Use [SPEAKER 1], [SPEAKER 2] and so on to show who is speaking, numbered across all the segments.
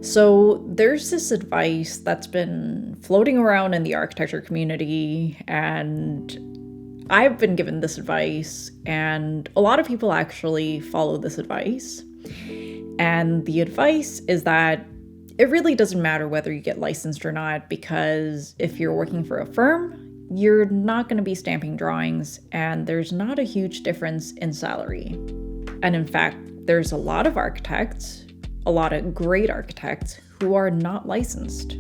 [SPEAKER 1] So there's this advice that's been floating around in the architecture community, and I've been given this advice, and a lot of people actually follow this advice. And the advice is that it really doesn't matter whether you get licensed or not, because if you're working for a firm, you're not going to be stamping drawings, and there's not a huge difference in salary. And in fact, there's a lot of architects, a lot of great architects who are not licensed.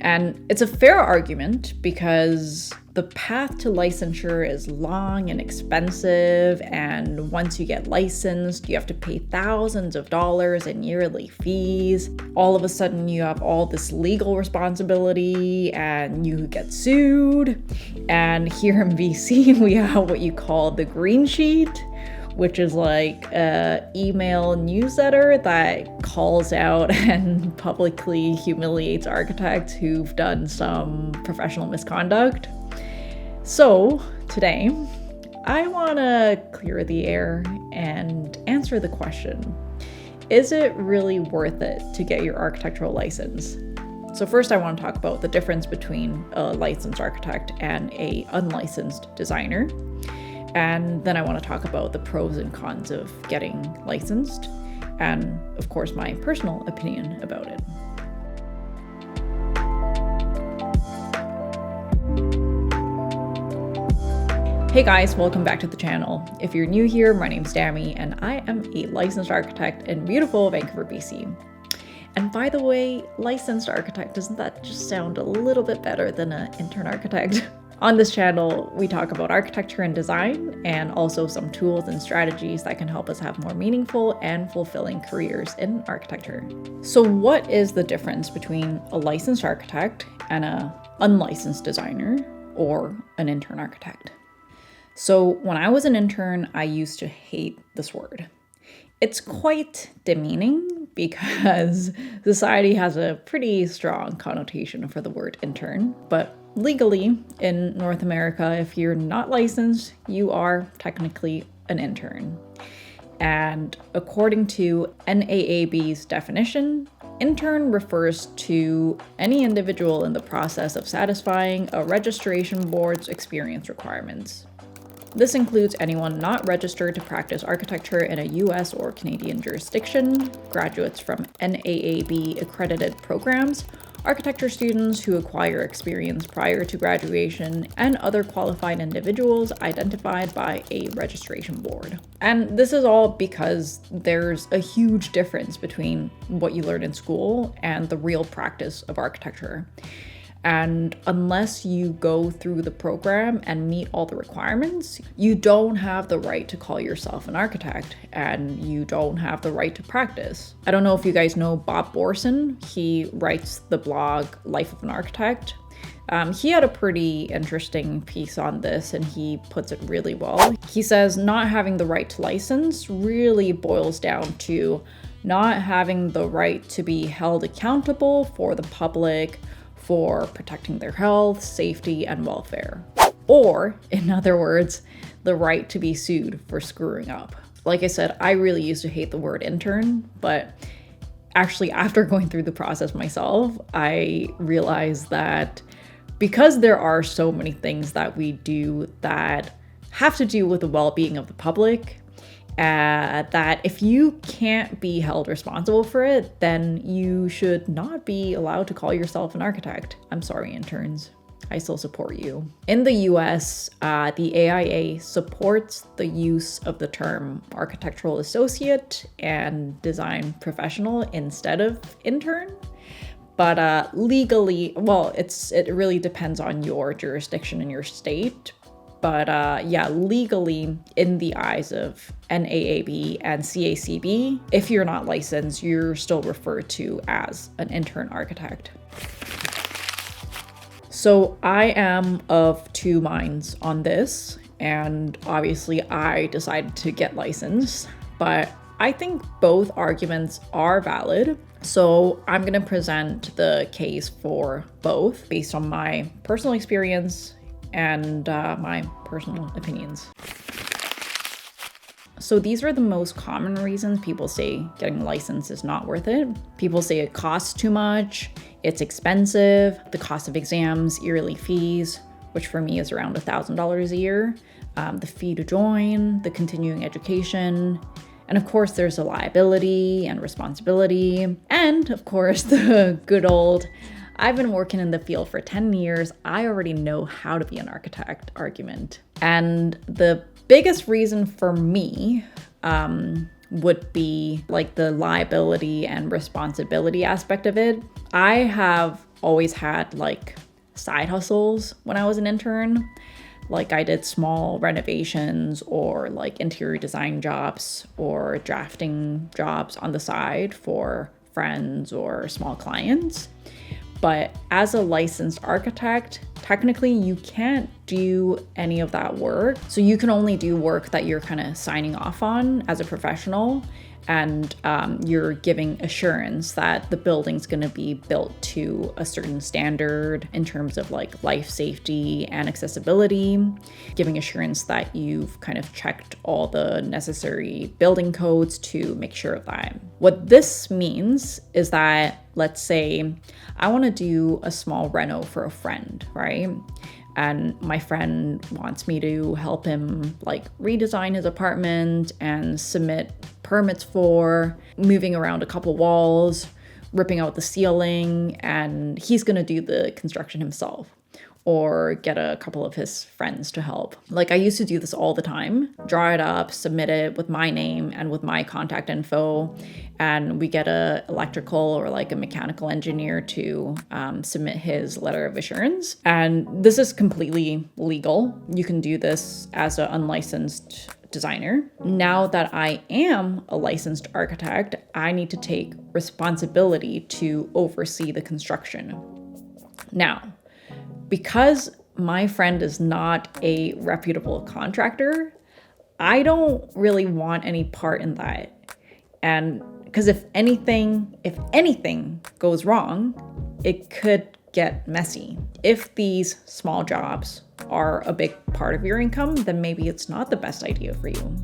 [SPEAKER 1] And it's a fair argument because the path to licensure is long and expensive, and once you get licensed, you have to pay thousands of dollars in yearly fees. All of a sudden, you have all this legal responsibility and you get sued. And here in BC, we have what you call the green sheet, which is like an email newsletter that calls out and publicly humiliates architects who've done some professional misconduct. So today, I want to clear the air and answer the question, is it really worth it to get your architectural license? So first, I want to talk about the difference between a licensed architect and an unlicensed designer. And then I want to talk about the pros and cons of getting licensed, and of course, my personal opinion about it. Hey guys, welcome back to the channel. If you're new here, my name's Dami, and I am a licensed architect in beautiful Vancouver, BC. And by the way, licensed architect, doesn't that just sound a little bit better than an intern architect? On this channel, we talk about architecture and design, and also some tools and strategies that can help us have more meaningful and fulfilling careers in architecture. So what is the difference between a licensed architect and an unlicensed designer or an intern architect? So when I was an intern, I used to hate this word. It's quite demeaning because society has a pretty strong connotation for the word intern, but legally in North America, if you're not licensed, you are technically an intern. And according to NAAB's definition, intern refers to any individual in the process of satisfying a registration board's experience requirements. This includes anyone not registered to practice architecture in a US or Canadian jurisdiction, graduates from NAAB accredited programs, architecture students who acquire experience prior to graduation, and other qualified individuals identified by a registration board. And this is all because there's a huge difference between what you learn in school and the real practice of architecture. And unless you go through the program and meet all the requirements, you don't have the right to call yourself an architect, and you don't have the right to practice. I don't know if you guys know Bob Borson. He writes the blog Life of an Architect. He had a pretty interesting piece on this, and he puts it really well. He says not having the right to license really boils down to not having the right to be held accountable for the public, for protecting their health, safety, and welfare. Or, in other words, the right to be sued for screwing up. Like I said, I really used to hate the word intern, but actually after going through the process myself, I realized that because there are so many things that we do that have to do with the well-being of the public, that if you can't be held responsible for it, then you should not be allowed to call yourself an architect. I'm sorry, interns. I still support you. In the US, the AIA supports the use of the term architectural associate and design professional instead of intern. But legally, well, it really depends on your jurisdiction in your state. But legally, in the eyes of NAAB and CACB, if you're not licensed, you're still referred to as an intern architect. So I am of two minds on this, and obviously I decided to get licensed, but I think both arguments are valid. So I'm going to present the case for both based on my personal experience and my personal opinions. So these are the most common reasons people say getting a license is not worth it. People say it costs too much, it's expensive, the cost of exams, yearly fees, which for me is around $1,000 a year, the fee to join, the continuing education, and of course there's the liability and responsibility, and of course the good old, I've been working in the field for 10 years, I already know how to be an architect argument. And the biggest reason for me would be like the liability and responsibility aspect of it. I have always had like side hustles when I was an intern. Like I did small renovations or like interior design jobs or drafting jobs on the side for friends or small clients. But as a licensed architect, technically you can't do any of that work. So you can only do work that you're kind of signing off on as a professional, and you're giving assurance that the building's going to be built to a certain standard in terms of like life safety and accessibility, giving assurance that you've kind of checked all the necessary building codes to make sure of that. What this means is that, let's say I want to do a small reno for a friend, right? And my friend wants me to help him like redesign his apartment and submit permits for moving around a couple walls, ripping out the ceiling, and he's gonna do the construction himself or get a couple of his friends to help. Like I used to do this all the time, draw it up, submit it with my name and with my contact info, and we get a electrical or like a mechanical engineer to submit his letter of assurance. And this is completely legal. You can do this as an unlicensed designer. Now that I am a licensed architect, I need to take responsibility to oversee the construction. Now, because my friend is not a reputable contractor, I don't really want any part in that. And because if anything goes wrong, it could get messy. If these small jobs are a big part of your income, then maybe it's not the best idea for you.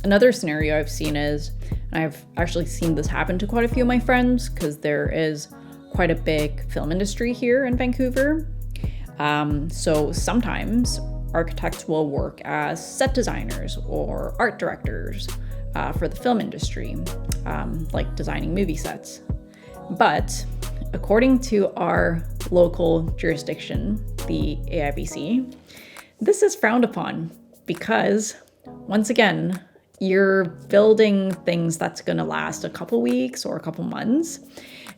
[SPEAKER 1] Another scenario I've seen is, and I've actually seen this happen to quite a few of my friends because there is quite a big film industry here in Vancouver. So sometimes architects will work as set designers or art directors for the film industry, like designing movie sets. But according to our local jurisdiction, the AIBC, this is frowned upon because, once again, you're building things that's going to last a couple weeks or a couple months,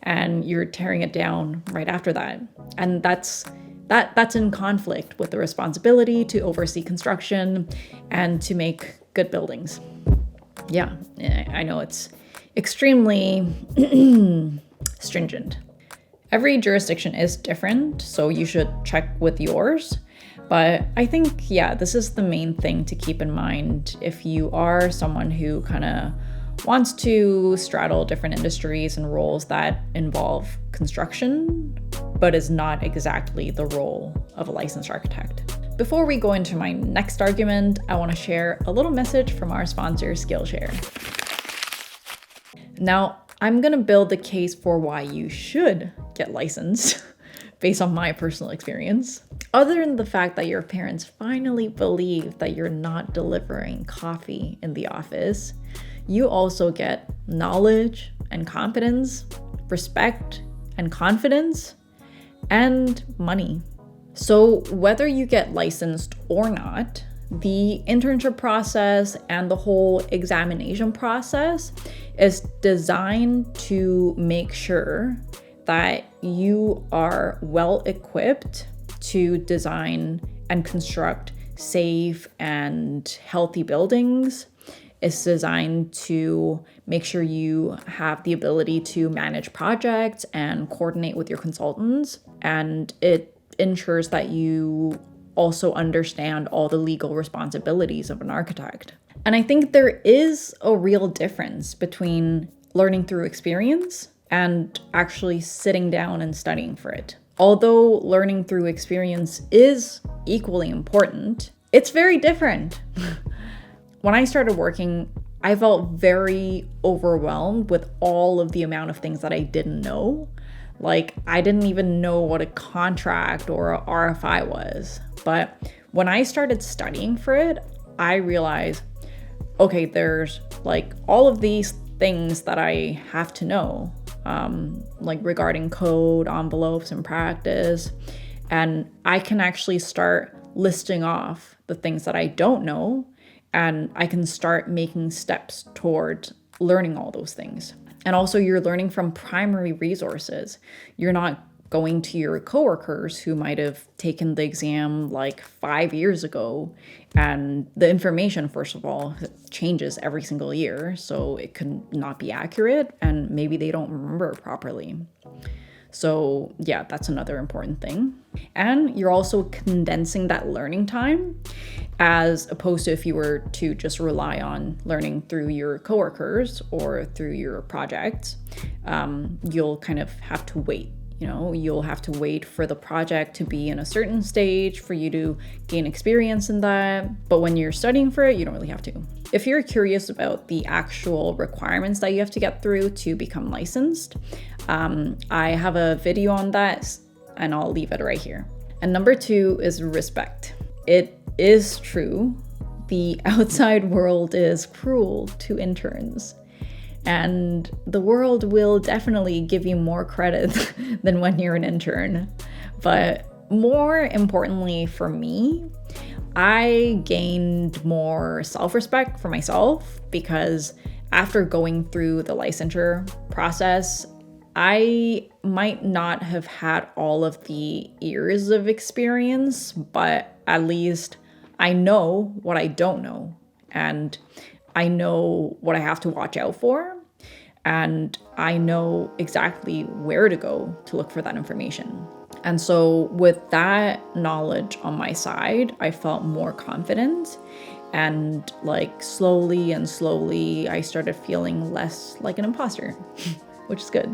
[SPEAKER 1] and you're tearing it down right after that. And that's in conflict with the responsibility to oversee construction and to make good buildings. Yeah, I know it's extremely stringent. Every jurisdiction is different, so you should check with yours. But I think, yeah, this is the main thing to keep in mind if you are someone who kind of wants to straddle different industries and roles that involve construction, but is not exactly the role of a licensed architect. Before we go into my next argument, I want to share a little message from our sponsor, Skillshare. Now, I'm going to build the case for why you should get licensed based on my personal experience. Other than the fact that your parents finally believe that you're not delivering coffee in the office, you also get knowledge and competence, respect and confidence, and money. So whether you get licensed or not, the internship process and the whole examination process is designed to make sure that you are well equipped to design and construct safe and healthy buildings. It's designed to make sure you have the ability to manage projects and coordinate with your consultants. And it ensures that you also understand all the legal responsibilities of an architect. And I think there is a real difference between learning through experience and actually sitting down and studying for it. Although learning through experience is equally important, it's very different. When I started working I felt very overwhelmed with all of the amount of things that I didn't know. Like, I didn't even know what a contract or a RFI was. But when I started studying for it, I realized, okay, there's like all of these things that I have to know, like regarding code, envelopes, and practice. And I can actually start listing off the things that I don't know, and I can start making steps towards learning all those things. And also, you're learning from primary resources. You're not going to your coworkers who might have taken the exam like 5 years ago. And the information, first of all, changes every single year. So it could not be accurate, and maybe they don't remember properly. So yeah, that's another important thing. And you're also condensing that learning time, as opposed to if you were to just rely on learning through your coworkers or through your projects. You'll kind of have to wait. You'll have to wait for the project to be in a certain stage for you to gain experience in that. But when you're studying for it, you don't really have to. If you're curious about the actual requirements that you have to get through to become licensed, I have a video on that, and I'll leave it right here. And number 2 is respect. It is true. The outside world is cruel to interns. And the world will definitely give you more credit than when you're an intern. But more importantly for me, I gained more self-respect for myself, because after going through the licensure process, I might not have had all of the years of experience, but at least I know what I don't know. And I know what I have to watch out for, and I know exactly where to go to look for that information. And so with that knowledge on my side, I felt more confident, and like slowly, I started feeling less like an imposter, which is good.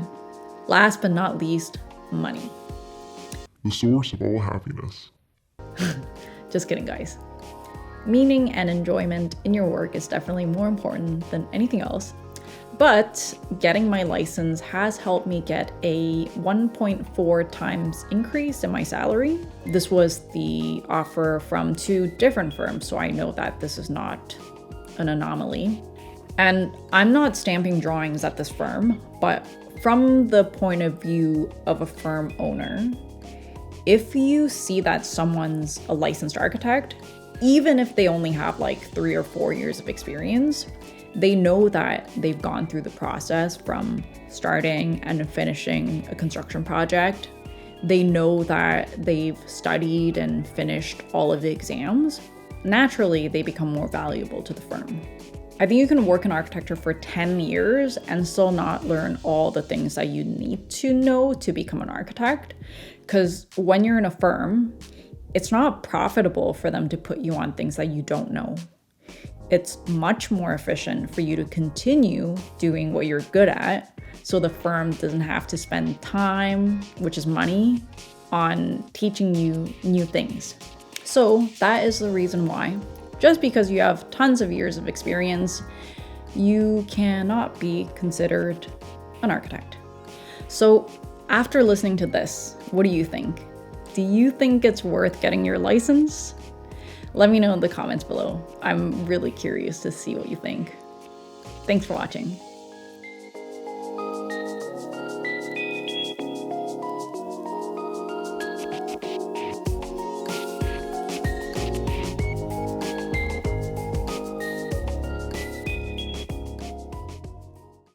[SPEAKER 1] Last but not least, money.
[SPEAKER 2] The source of all happiness.
[SPEAKER 1] Just kidding, guys. Meaning and enjoyment in your work is definitely more important than anything else. But getting my license has helped me get a 1.4 times increase in my salary. This was the offer from 2 different firms, so I know that this is not an anomaly. And I'm not stamping drawings at this firm, but from the point of view of a firm owner, if you see that someone's a licensed architect, even if they only have like 3 or 4 years of experience, they know that they've gone through the process from starting and finishing a construction project. They know that they've studied and finished all of the exams. Naturally, they become more valuable to the firm. I think you can work in architecture for 10 years and still not learn all the things that you need to know to become an architect. Because when you're in a firm, it's not profitable for them to put you on things that you don't know. It's much more efficient for you to continue doing what you're good at, so the firm doesn't have to spend time, which is money, on teaching you new things. So that is the reason why, just because you have tons of years of experience, you cannot be considered an architect. So after listening to this, what do you think? Do you think it's worth getting your license? Let me know in the comments below. I'm really curious to see what you think. Thanks for watching.